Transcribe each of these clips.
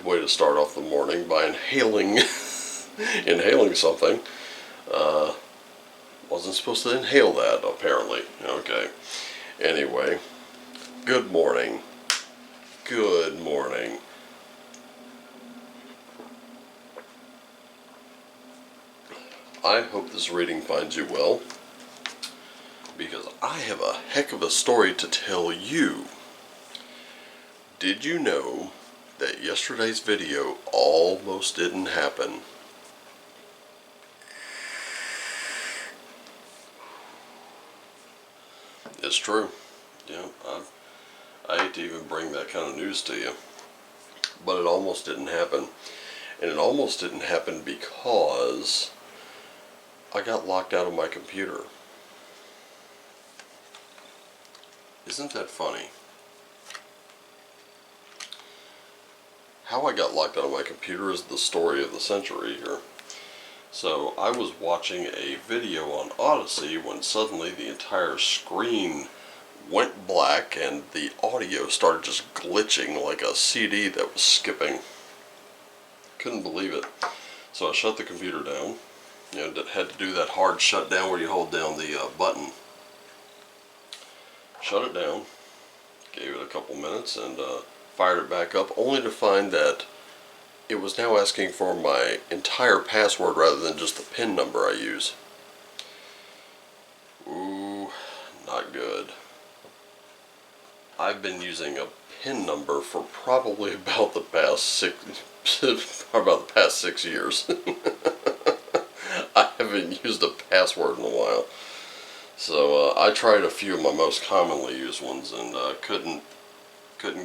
good way to start off the morning by inhaling inhaling something. Wasn't supposed to inhale that, apparently. Okay. Anyway, good morning. Good morning. I hope this reading finds you well, because I have a heck of a story to tell you. Did you know that yesterday's video almost didn't happen? It's true. Yeah, I hate to even bring that kind of news to you, but it almost didn't happen. And it almost didn't happen because I got locked out of my computer. Isn't that funny? How I got locked out of my computer is the story of the century here. So I was watching a video on Odyssey when suddenly the entire screen went black and the audio started just glitching like a CD that was skipping. Couldn't believe it. So I shut the computer down. Had to do that hard shutdown where you hold down the button. Shut it down, gave it a couple minutes, and fired it back up, only to find that it was now asking for my entire password rather than just the PIN number I use. Ooh, not good. I've been using a PIN number for probably about the past 6 years. I haven't used a password in a while. So I tried a few of my most commonly used ones and couldn't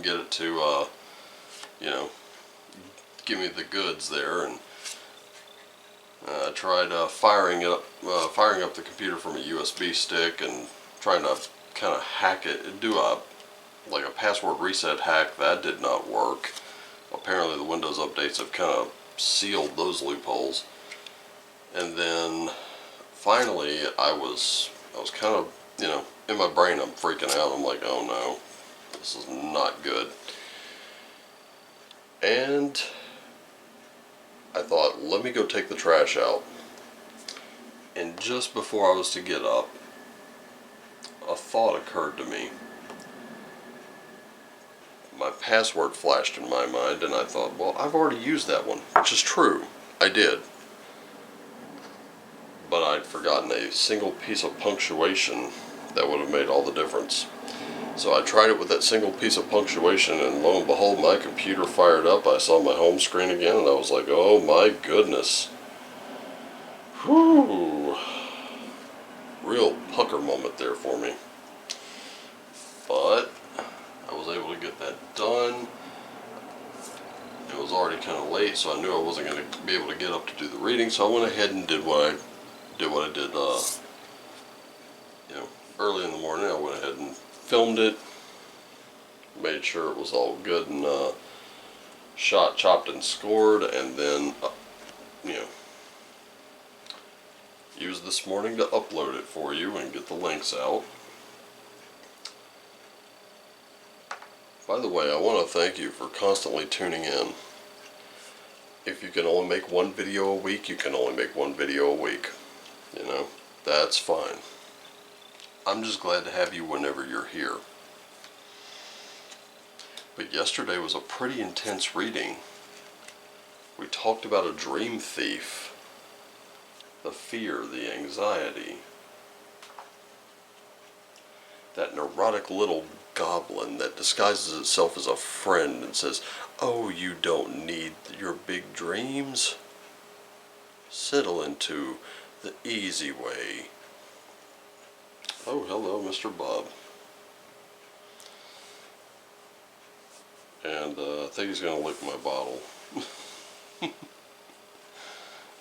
get it to give me the goods there. And I tried firing up the computer from a USB stick and trying to kind of hack it, do a password reset hack. That did not work. Apparently the Windows updates have kind of sealed those loopholes. And then finally I was kind of, in my brain I'm freaking out. I'm like, oh no, this is not good. And I thought, let me go take the trash out. And just before I was to get up, a thought occurred to me. My password flashed in my mind and I thought, well, I've already used that one, which is true. I did. But I'd forgotten a single piece of punctuation that would have made all the difference. So I tried it with that single piece of punctuation, and lo and behold, my computer fired up. I saw my home screen again, and I was like, oh my goodness. Whew. Real pucker moment there for me. But I was able to get that done. It was already kind of late, so I knew I wasn't going to be able to get up to do the reading, so I went ahead and did what I did early in the morning. I went ahead and filmed it, made sure it was all good and shot, chopped, and scored, and then used this morning to upload it for you and get the links out. By the way, I want to thank you for constantly tuning in. If you can only make one video a week, you can only make one video a week. That's fine. I'm just glad to have you whenever you're here. But yesterday was a pretty intense reading. We talked about a dream thief, the fear, the anxiety, that neurotic little goblin that disguises itself as a friend and says, oh, you don't need your big dreams. Settle into the easy way. Oh, hello, Mr. Bob. And I think he's going to lick my bottle.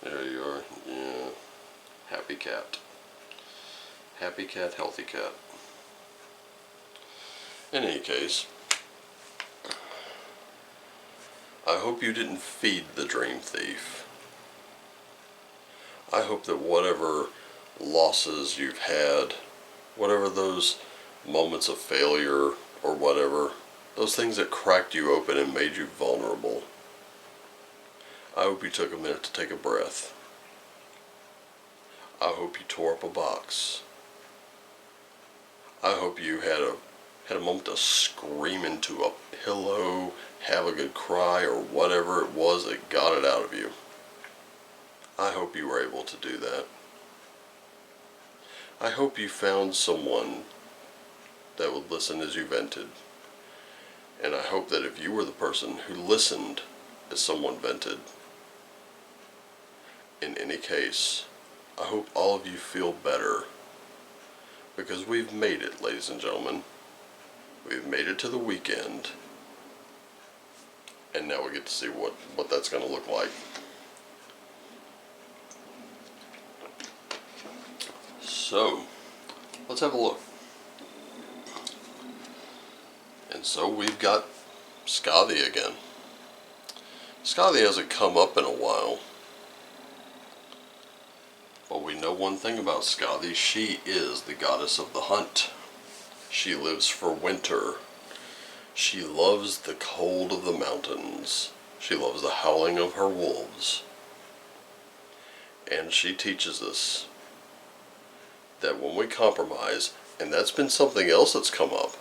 There you are. Yeah. Happy cat. Happy cat, healthy cat. In any case, I hope you didn't feed the dream thief. I hope that whatever losses you've had, whatever those moments of failure or whatever, those things that cracked you open and made you vulnerable, I hope you took a minute to take a breath. I hope you tore up a box. I hope you had a moment to scream into a pillow, have a good cry, or whatever it was that got it out of you. I hope you were able to do that. I hope you found someone that would listen as you vented. And I hope that if you were the person who listened as someone vented, in any case, I hope all of you feel better. Because we've made it, ladies and gentlemen. We've made it to the weekend. And now we get to see what that's going to look like. So, let's have a look. And so we've got Scothy again. Scothy hasn't come up in a while. But we know one thing about Scothy. She is the goddess of the hunt. She lives for winter. She loves the cold of the mountains. She loves the howling of her wolves. And she teaches us that when we compromise, and that's been something else that's come up,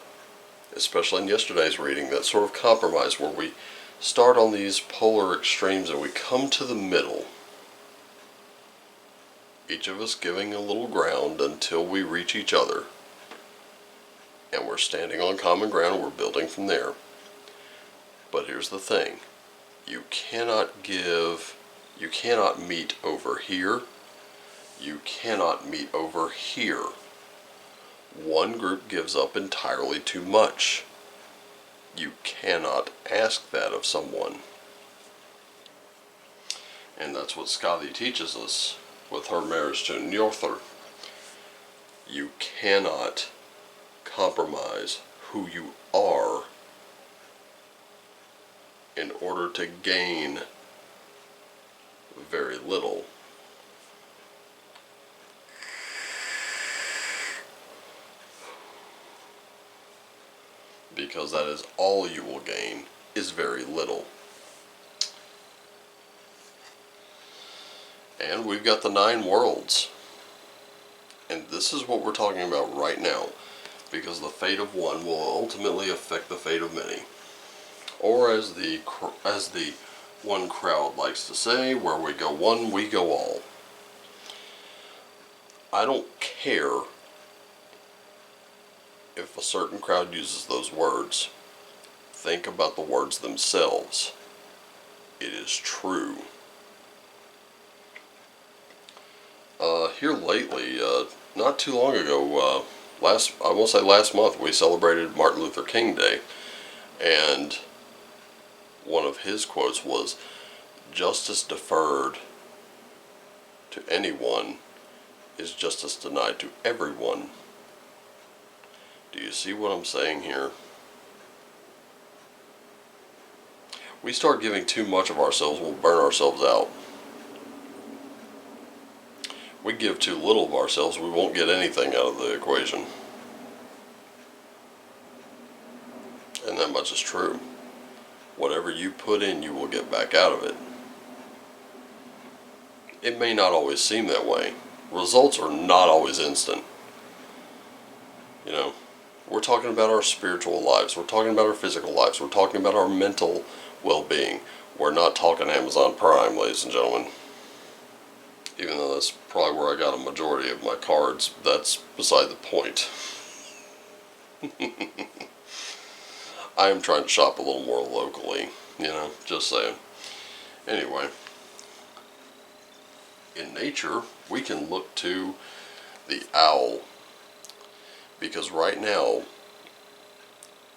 especially in yesterday's reading, that sort of compromise where we start on these polar extremes and we come to the middle. Each of us giving a little ground until we reach each other. And we're standing on common ground and we're building from there. But here's the thing. You cannot meet over here. You cannot meet over here. One group gives up entirely too much. You cannot ask that of someone. And that's what Scothy teaches us with her marriage to Njorthur. You cannot compromise who you are in order to gain very little. Because that is all you will gain, is very little. And we've got the 9 worlds. And this is what we're talking about right now. Because the fate of one will ultimately affect the fate of many. Or as the one crowd likes to say, where we go one, we go all. I don't care if a certain crowd uses those words. Think about the words themselves. It is true. Here lately, not too long ago, last month, we celebrated Martin Luther King Day. And one of his quotes was, "Justice deferred to anyone is justice denied to everyone." Do you see what I'm saying here? We start giving too much of ourselves, we'll burn ourselves out. We give too little of ourselves, we won't get anything out of the equation. And that much is true. Whatever you put in, you will get back out of it. It may not always seem that way. Results are not always instant. You know, we're talking about our spiritual lives. We're talking about our physical lives. We're talking about our mental well-being. We're not talking Amazon Prime, ladies and gentlemen. Even though that's probably where I got a majority of my cards, that's beside the point. I am trying to shop a little more locally, you know, just saying. Anyway, in nature, we can look to the owl. Because right now,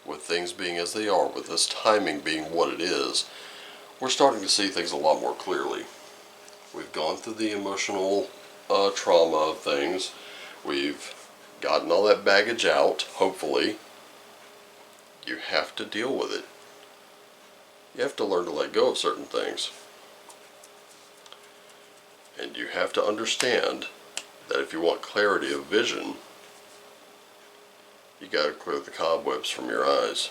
with things being as they are, with this timing being what it is, we're starting to see things a lot more clearly. We've gone through the emotional trauma of things. We've gotten all that baggage out, hopefully. You have to deal with it. You have to learn to let go of certain things. And you have to understand that if you want clarity of vision, you got to clear the cobwebs from your eyes.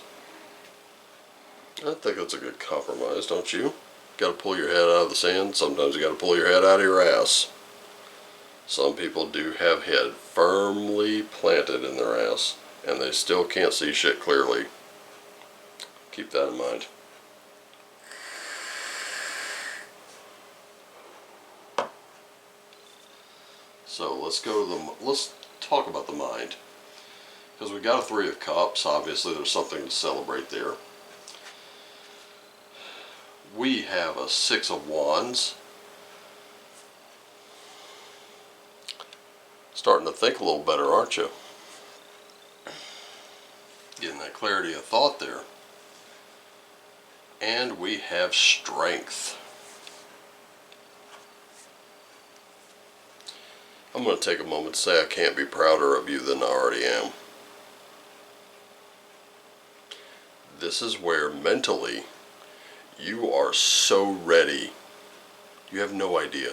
I think that's a good compromise, don't you? got to pull your head out of the sand. Sometimes you got to pull your head out of your ass. Some people do have head firmly planted in their ass, and they still can't see shit clearly. Keep that in mind. So let's talk about the mind. Because we got a 3 of Cups, obviously there's something to celebrate there. We have a 6 of Wands. Starting to think a little better, aren't you? Getting that clarity of thought there. And we have Strength. I'm going to take a moment to say I can't be prouder of you than I already am. This is where mentally you are so ready. You have no idea.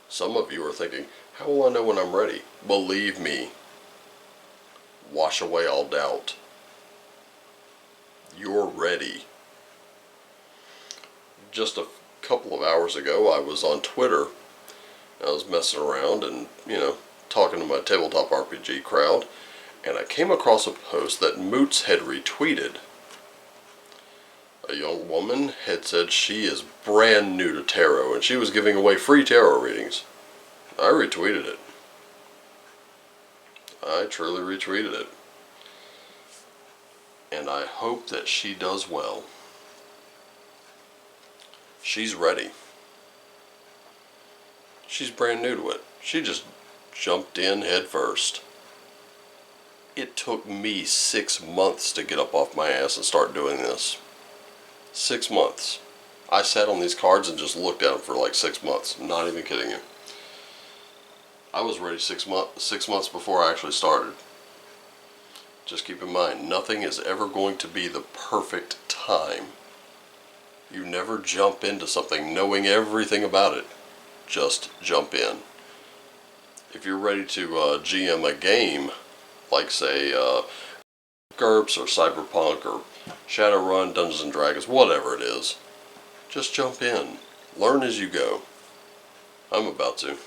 Some of you are thinking, how will I know when I'm ready? Believe me. Wash away all doubt. You're ready. Just a couple of hours ago, I was on Twitter. I was messing around and, talking to my tabletop RPG crowd, and I came across a post that Moots had retweeted. A young woman had said she is brand new to tarot, and she was giving away free tarot readings. I retweeted it. I truly retweeted it. And I hope that she does well. She's ready. She's brand new to it. She just jumped in head first. It took me 6 months to get up off my ass and start doing this. 6 months. I sat on these cards and just looked at them for like 6 months. I'm not even kidding you. I was ready 6 months before I actually started. Just keep in mind, nothing is ever going to be the perfect time. You never jump into something knowing everything about it. Just jump in. If you're ready to GM a game, like say GURPS or Cyberpunk or Shadowrun, Dungeons and Dragons, whatever it is, just jump in. Learn as you go. I'm about to.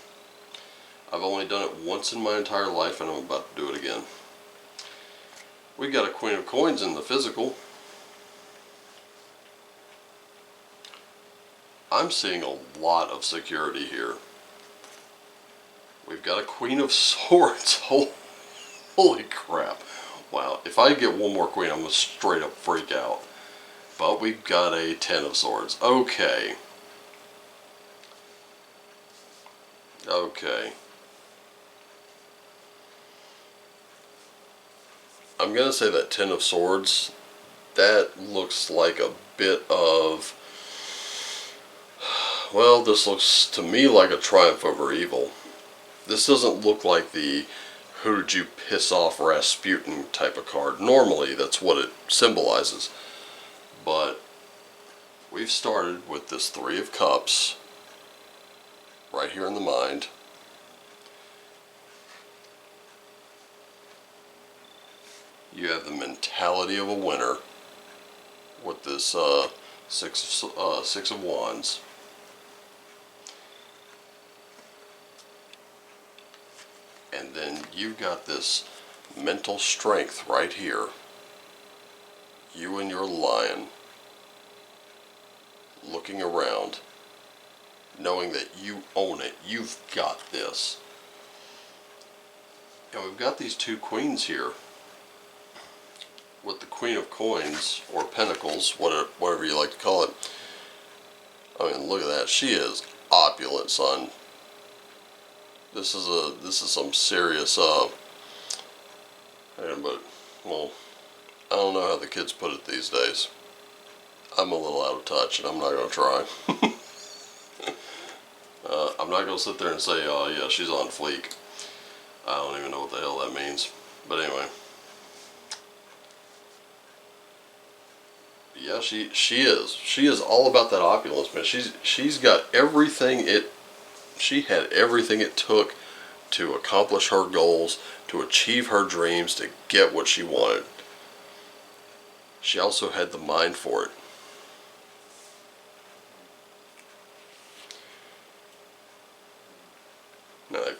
I've only done it once in my entire life, and I'm about to do it again. We got a Queen of Coins in the physical. I'm seeing a lot of security here. We've got a Queen of Swords. Holy crap. Wow, if I get one more Queen, I'm going to straight up freak out. But we've got a 10 of Swords. Okay. Okay. I'm going to say that 10 of Swords, that looks like a bit of, well, this looks to me like a triumph over evil. This doesn't look like the who did you piss off Rasputin type of card. Normally that's what it symbolizes. But we've started with this 3 of Cups right here in the mind. You have the mentality of a winner with this six of Wands. And then you've got this mental strength right here. You and your lion looking around, knowing that you own it. You've got this. And we've got these 2 queens here. With the Queen of Coins, or Pentacles, whatever you like to call it. I mean, look at that. She is opulent, son. This is some serious, but, well, I don't know how the kids put it these days. I'm a little out of touch, and I'm not going to try. I'm not going to sit there and say, oh yeah, she's on fleek. I don't even know what the hell that means. But anyway. Yeah, she is. She is all about that opulence, man. She's got everything she had everything it took to accomplish her goals, to achieve her dreams, to get what she wanted. She also had the mind for it.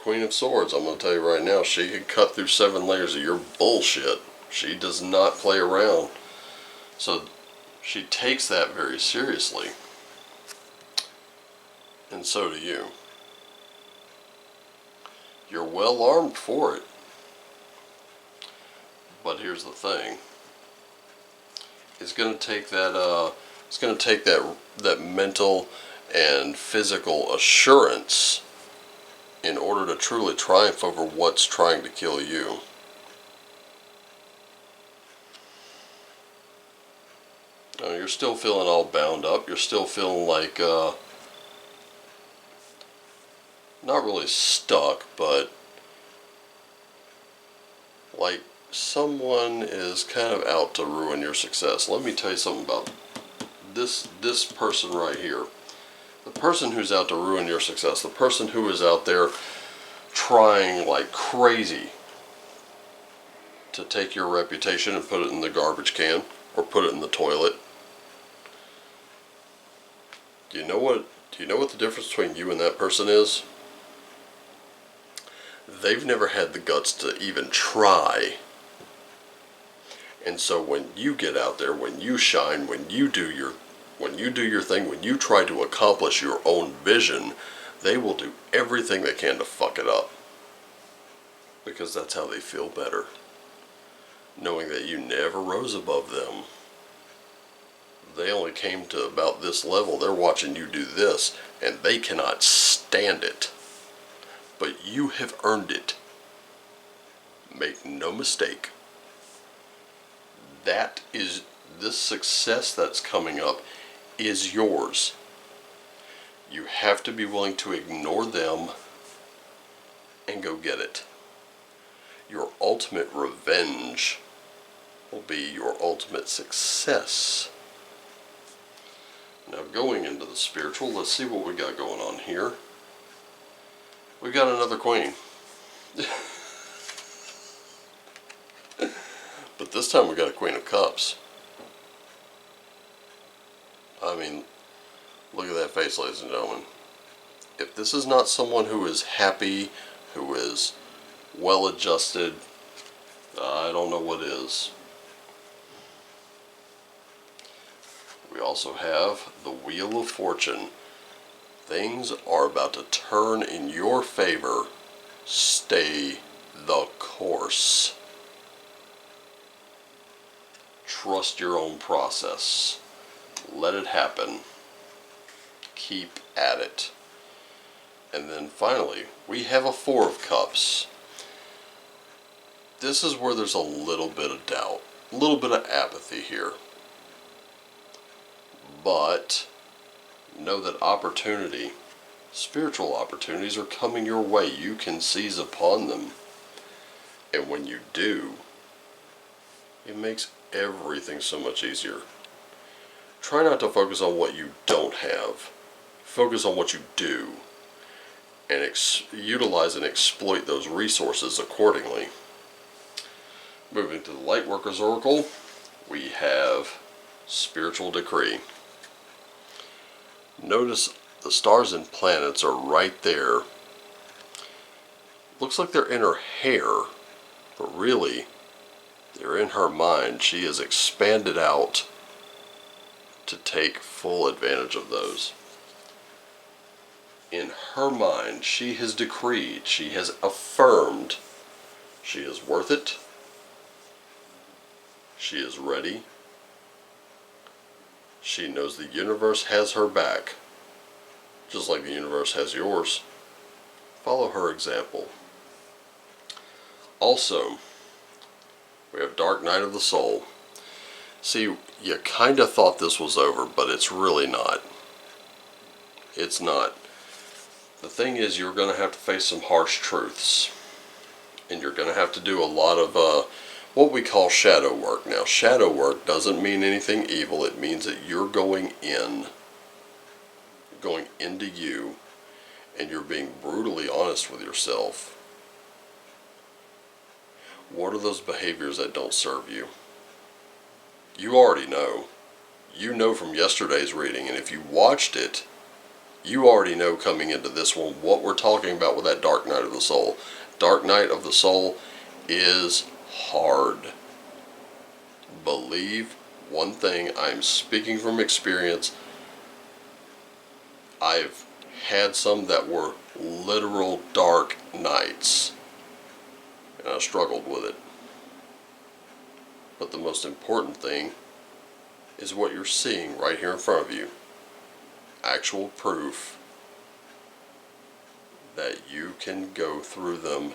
Queen of Swords, I'm going to tell you right now, she can cut through 7 layers of your bullshit. She does not play around. So she takes that very seriously. And so do you. You're well armed for it. But here's the thing. It's going to take that mental and physical assurance in order to truly triumph over what's trying to kill you. You're still feeling all bound up. You're still feeling like, not really stuck, but like someone is kind of out to ruin your success. Let me tell you something about this person right here. The person who's out to ruin your success, the person who is out there trying like crazy to take your reputation and put it in the garbage can or put it in the toilet. Do you know what the difference between you and that person is? They've never had the guts to even try. And so when you get out there, when you shine, when you do your thing, when you try to accomplish your own vision, they will do everything they can to fuck it up. Because that's how they feel better. Knowing that you never rose above them. They only came to about this level. They're watching you do this, and they cannot stand it. But you have earned it. Make no mistake. This success that's coming up is yours. You have to be willing to ignore them and go get it. Your ultimate revenge will be your ultimate success. Now going into the spiritual, let's see what we got going on here. We got another queen. But this time we got a Queen of Cups. I mean, look at that face, ladies and gentlemen. If this is not someone who is happy, who is well adjusted, I don't know what is. We also have the Wheel of Fortune. Things are about to turn in your favor. Stay the course. Trust your own process. Let it happen. Keep at it. And then finally, we have a Four of Cups. This is where there's a little bit of doubt, a little bit of apathy here. But know that opportunity, spiritual opportunities are coming your way. You can seize upon them. And when you do, it makes everything so much easier. Try not to focus on what you don't have. Focus on what you do. And utilize and exploit those resources accordingly. Moving to the Lightworker's Oracle, we have Spiritual Decree. Notice the stars and planets are right there. Looks like they're in her hair, but really, they're in her mind. She has expanded out to take full advantage of those. In her mind, she has decreed, she has affirmed, she is worth it, she is ready, she knows the universe has her back, just like the universe has yours. Follow her example. Also, we have Dark Night of the Soul. See, you kind of thought this was over, but it's really not. It's not. The thing is, you're going to have to face some harsh truths. And you're going to have to do a lot of what we call shadow work. Now, shadow work doesn't mean anything evil. It means that you're going in. You're going into you. And you're being brutally honest with yourself. What are those behaviors that don't serve you? You already know. You know from yesterday's reading. And if you watched it, You already know coming into this one what we're talking about with that dark night of the soul. Dark night of the soul is hard. Believe one thing, I'm speaking from experience. I've had some that were literal dark nights, and I struggled with it. But the most important thing is what you're seeing right here in front of you. Actual proof that you can go through them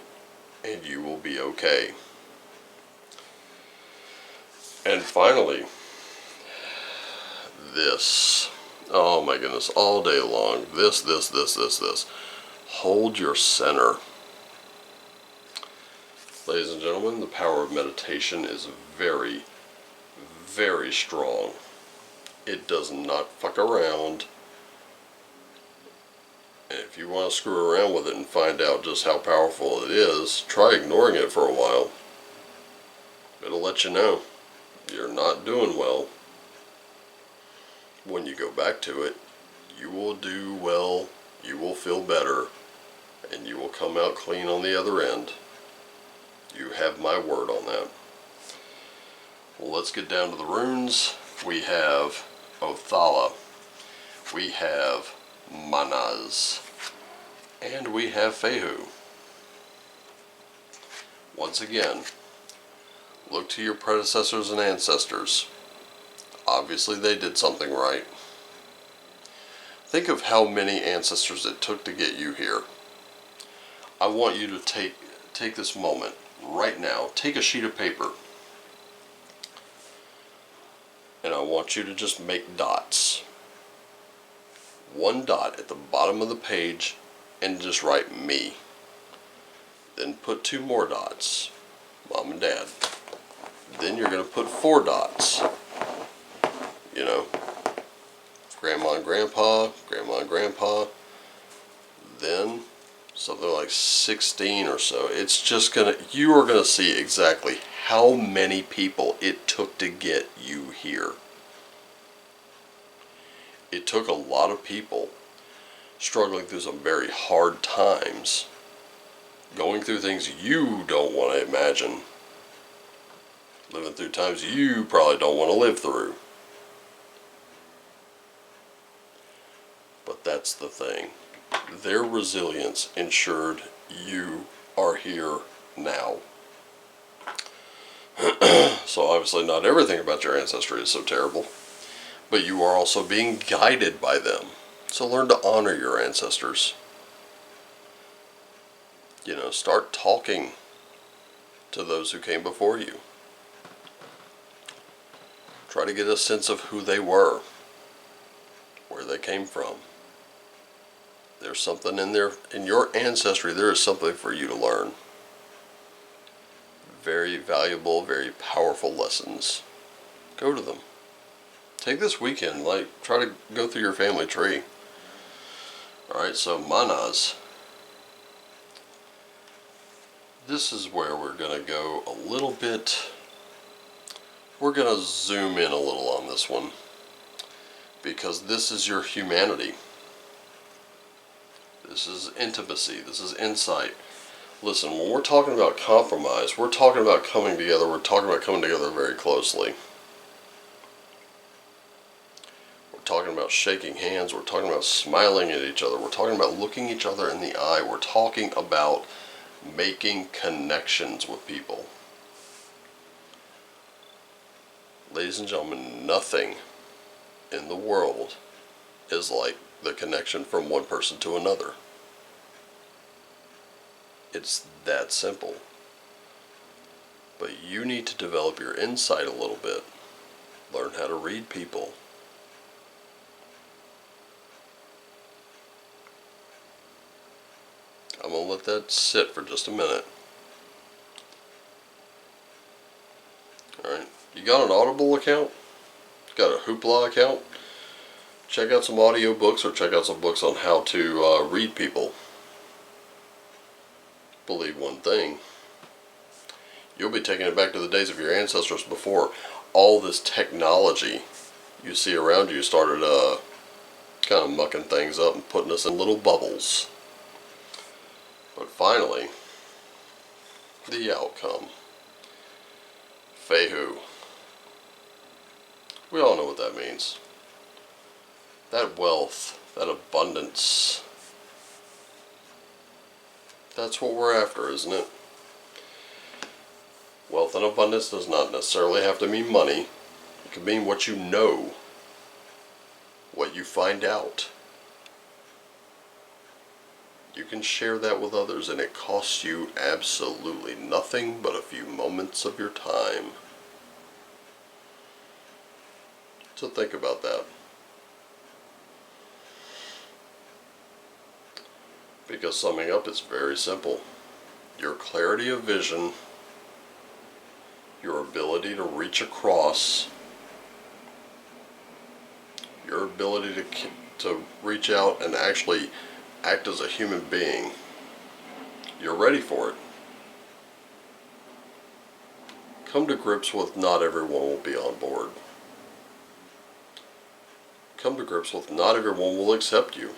and you will be okay. And finally, this. Oh my goodness, all day long. This. Hold your center. Ladies and gentlemen, the power of meditation is very, very strong. It does not fuck around. And if you want to screw around with it and find out just how powerful it is, try ignoring it for a while. It'll let you know you're not doing well. When you go back to it, you will do well, you will feel better, and you will come out clean on the other end. You have my word on that. Well, let's get down to the runes. We have Othala, we have Manas, and we have Fehu. Once again, look to your predecessors and ancestors. Obviously they did something right. Think of how many ancestors it took to get you here. I want you to take this moment right now. Take a sheet of paper. And I want you to just make dots. One dot at the bottom of the page and just write me. Then put 2 more dots. Mom and Dad. Then you're going to put 4 dots. You know, Grandma and Grandpa, Grandma and Grandpa. Then something like 16 or so. It's just you are gonna see exactly how many people it took to get you here. It took a lot of people struggling through some very hard times, going through things you don't want to imagine, living through times you probably don't want to live through. But that's the thing. Their resilience ensured you are here now. So obviously not everything about your ancestry is so terrible, but you are also being guided by them. So learn to honor your ancestors. You know, start talking to those who came before you. Try to get a sense of who they were, where they came from. There's something in there, in your ancestry, there is something for you to learn. Very valuable, very powerful lessons. Go to them. Take this weekend, try to go through your family tree. Alright, so Manas. This is where we're going to go a little bit, we're going to zoom in a little on this one. Because this is your humanity. This is intimacy. This is insight. Listen, when we're talking about compromise, we're talking about coming together. We're talking about coming together very closely. We're talking about shaking hands. We're talking about smiling at each other. We're talking about looking each other in the eye. We're talking about making connections with people. Ladies and gentlemen, nothing in the world is like the connection from one person to another. It's that simple. But you need to develop your insight a little bit. Learn how to read people. I'm going to let that sit for just a minute. Alright, you got an Audible account? Got a Hoopla account? Check out some audio books or check out some books on how to read people. Believe one thing. You'll be taking it back to the days of your ancestors before all this technology you see around you started kind of mucking things up and putting us in little bubbles. But finally, the outcome. Fehu. We all know what that means. That wealth, that abundance. That's what we're after, isn't it? Wealth and abundance does not necessarily have to mean money. It can mean what you know, what you find out. You can share that with others, and it costs you absolutely nothing but a few moments of your time. So think about that. Because summing up, it's very simple. Your clarity of vision, your ability to reach across, your ability to reach out and actually act as a human being, you're ready for it. Come to grips with not everyone will be on board. Come to grips with not everyone will accept you.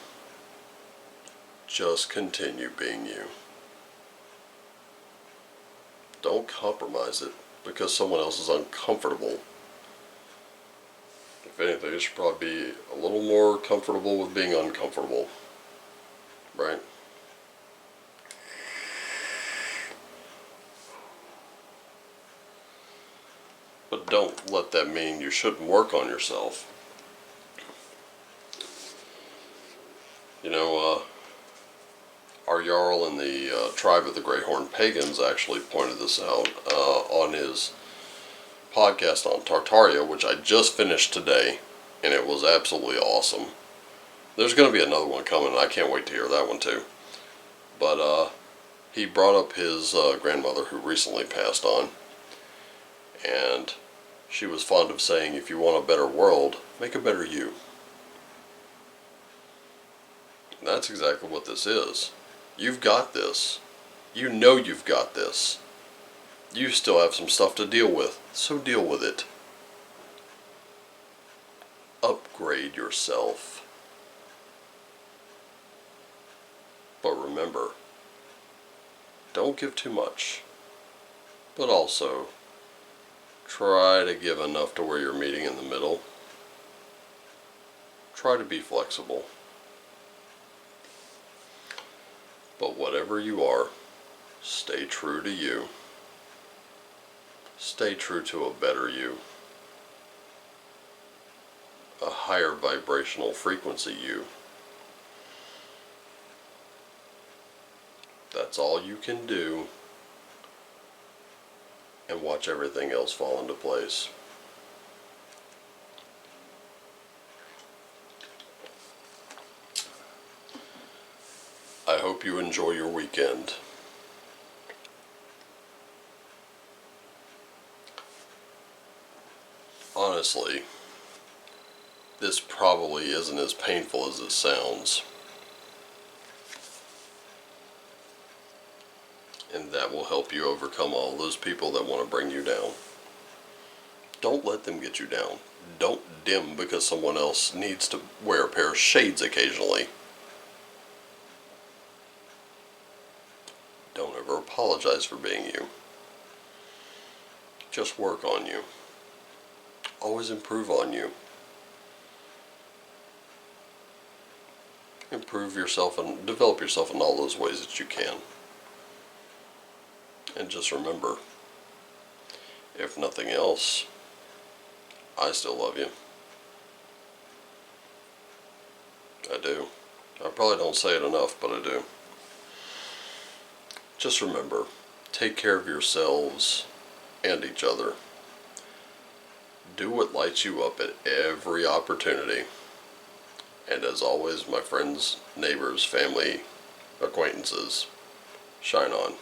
Just continue being you. Don't compromise it because someone else is uncomfortable. If anything, you should probably be a little more comfortable with being uncomfortable. Right? But don't let that mean you shouldn't work on yourself. You know, our Jarl in the tribe of the Greyhorn Pagans actually pointed this out on his podcast on Tartaria, which I just finished today, and it was absolutely awesome. There's going to be another one coming. I can't wait to hear that one too. But he brought up his grandmother who recently passed on. And she was fond of saying, if you want a better world, make a better you. And that's exactly what this is. You've got this. You know you've got this. You still have some stuff to deal with, so deal with it. Upgrade yourself. But remember, don't give too much, but also try to give enough to where you're meeting in the middle. Try to be flexible. But whatever you are, stay true to you. Stay true to a better you. A higher vibrational frequency you. That's all you can do, and watch everything else fall into place. I hope you enjoy your weekend. Honestly, this probably isn't as painful as it sounds. And that will help you overcome all those people that want to bring you down. Don't let them get you down. Don't dim because someone else needs to wear a pair of shades occasionally. Don't ever apologize for being you. Just work on you. Always improve on you. Improve yourself and develop yourself in all those ways that you can. And just remember, if nothing else, I still love you. I do. I probably don't say it enough, but I do. Just remember, take care of yourselves and each other. Do what lights you up at every opportunity. And as always, my friends, neighbors, family, acquaintances, shine on.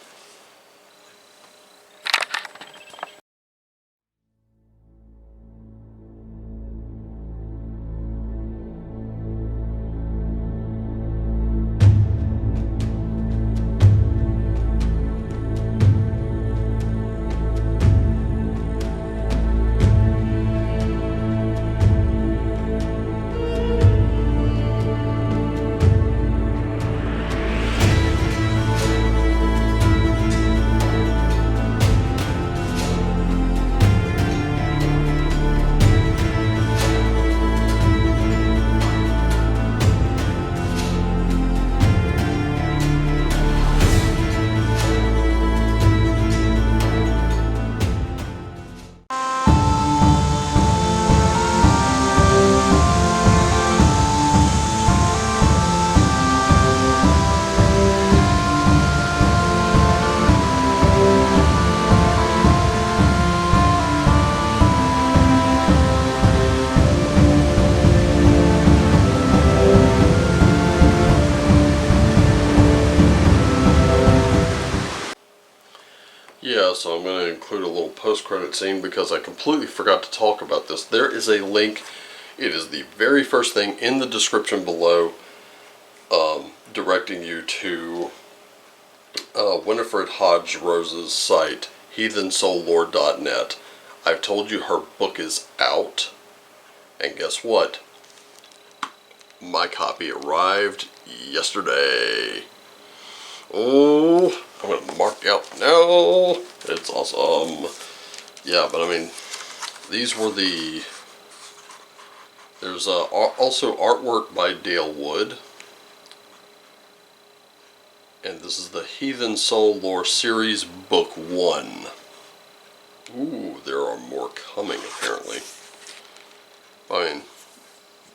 so I'm going to include a little post-credit scene because I completely forgot to talk about this. There is a link. It is the very first thing in the description below, directing you to Winifred Hodge Rose's site, heathensoullore.net. I've told you her book is out, and guess what? My copy arrived yesterday. Oh, I'm going to mark out now. It's awesome. Yeah, but I mean, these were the... There's also artwork by Dale Wood. And this is the Heathen Soul Lore Series Book 1. Ooh, there are more coming, apparently. I mean,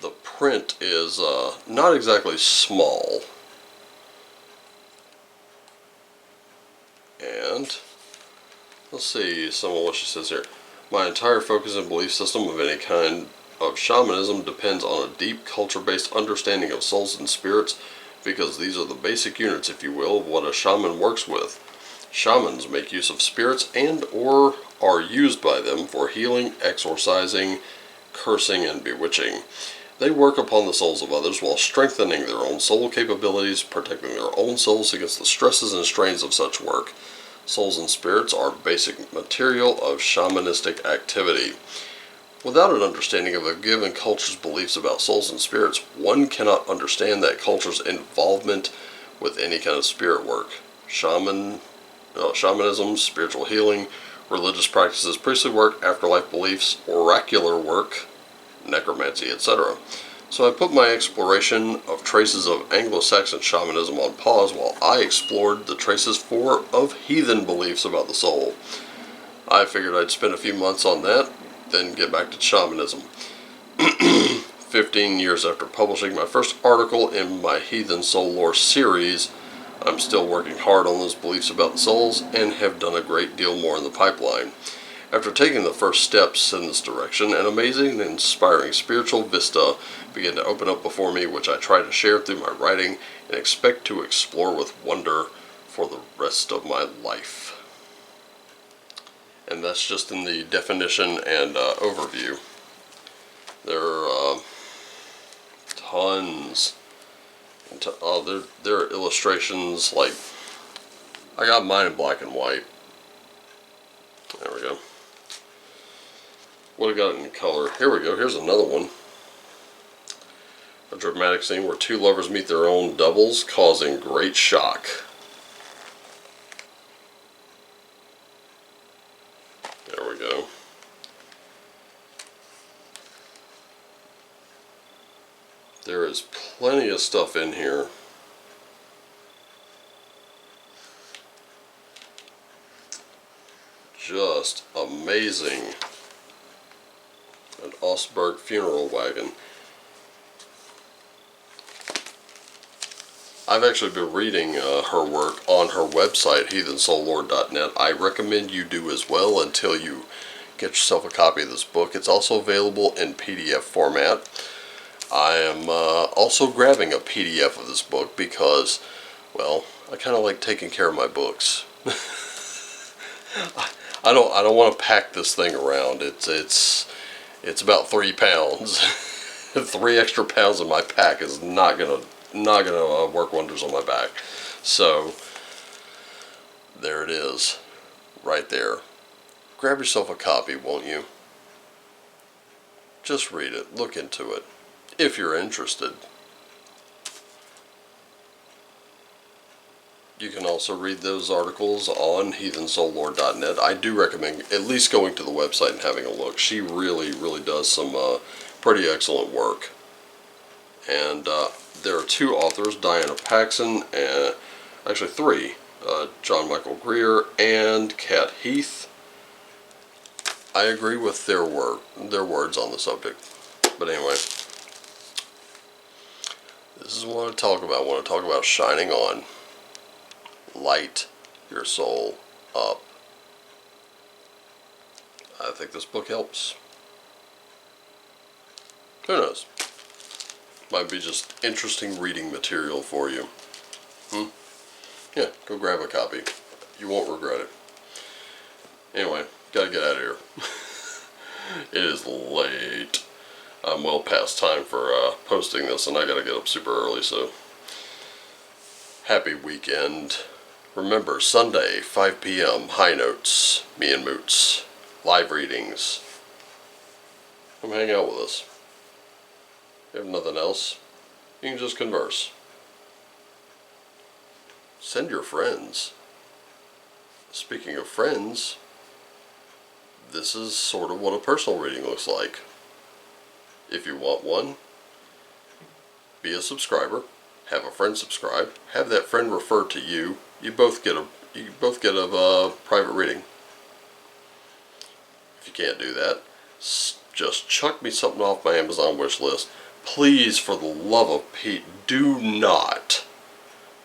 the print is not exactly small. And let's see some of what she says here. My entire focus and belief system of any kind of shamanism depends on a deep culture-based understanding of souls and spirits, because these are the basic units, if you will, of what a shaman works with. Shamans make use of spirits and or are used by them for healing, exorcising, cursing, and bewitching. They work upon the souls of others while strengthening their own soul capabilities, protecting their own souls against the stresses and strains of such work. Souls and spirits are basic material of shamanistic activity. Without an understanding of a given culture's beliefs about souls and spirits, one cannot understand that culture's involvement with any kind of spirit work. Shamanism, spiritual healing, religious practices, priestly work, afterlife beliefs, oracular work, necromancy, etc. So I put my exploration of traces of Anglo-Saxon shamanism on pause while I explored the traces of heathen beliefs about the soul. I figured I'd spend a few months on that, then get back to shamanism. 15 years after publishing my first article in my Heathen Soul Lore series, I'm still working hard on those beliefs about the souls and have done a great deal more in the pipeline. After taking the first steps in this direction, an amazing and inspiring spiritual vista began to open up before me, which I try to share through my writing and expect to explore with wonder for the rest of my life. And that's just in the definition and overview. There are tons. There are illustrations, like, I got mine in black and white. There we go. What I got in color? Here we go. Here's another one. A dramatic scene where two lovers meet their own doubles, causing great shock. There we go. There is plenty of stuff in here. Just amazing. An Augsburg funeral wagon. I've actually been reading her work on her website, heathensoulllore.net. I recommend you do as well until you get yourself a copy of this book. It's also available in PDF format. I am also grabbing a PDF of this book because, well, I kind of like taking care of my books. I don't want to pack this thing around. It's about 3 pounds. 3 extra pounds in my pack is not gonna work wonders on my back. So there it is, right there. Grab yourself a copy, won't you? Just read it, look into it, if you're interested. You can also read those articles on heathensoulllore.net. I do recommend at least going to the website and having a look. She really, really does some pretty excellent work. And there are 2 authors, Diana Paxson, and actually 3, John Michael Greer and Kat Heath. I agree with their words on the subject. But anyway, this is what I want to talk about. I want to talk about shining on. Light your soul up. I think this book helps. Who knows? Might be just interesting reading material for you. Yeah, go grab a copy. You won't regret it. Anyway, gotta get out of here. It is late. I'm well past time for posting this, and I gotta get up super early, so happy weekend. Remember, Sunday, 5 p.m., High Notes, me and Moots, live readings. Come hang out with us. If you have nothing else, you can just converse. Send your friends. Speaking of friends, this is sort of what a personal reading looks like. If you want one, be a subscriber, have a friend subscribe, have that friend refer to you. You both get a private reading. If you can't do that, just chuck me something off my Amazon wish list. Please, for the love of Pete, do not.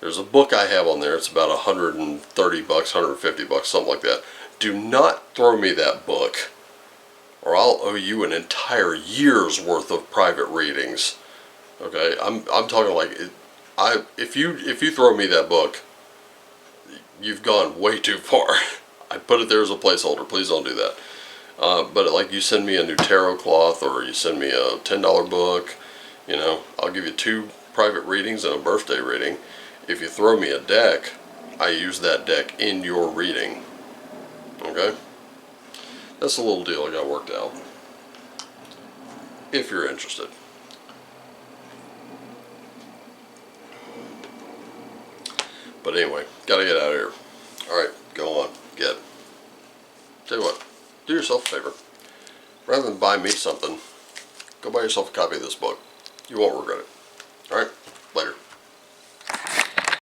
There's a book I have on there. It's about $130, $150, something like that. Do not throw me that book, or I'll owe you an entire year's worth of private readings. Okay, I'm talking like if you throw me that book, you've gone way too far. I put it there as a placeholder. Please don't do that. But like you send me a new tarot cloth, or you send me a $10 book, you know, I'll give you 2 private readings and a birthday reading. If you throw me a deck, I use that deck in your reading. Okay? That's a little deal I got worked out. If you're interested. But anyway, gotta get out of here. Alright, go on. Get. Tell you what, do yourself a favor. Rather than buy me something, go buy yourself a copy of this book. You won't regret it.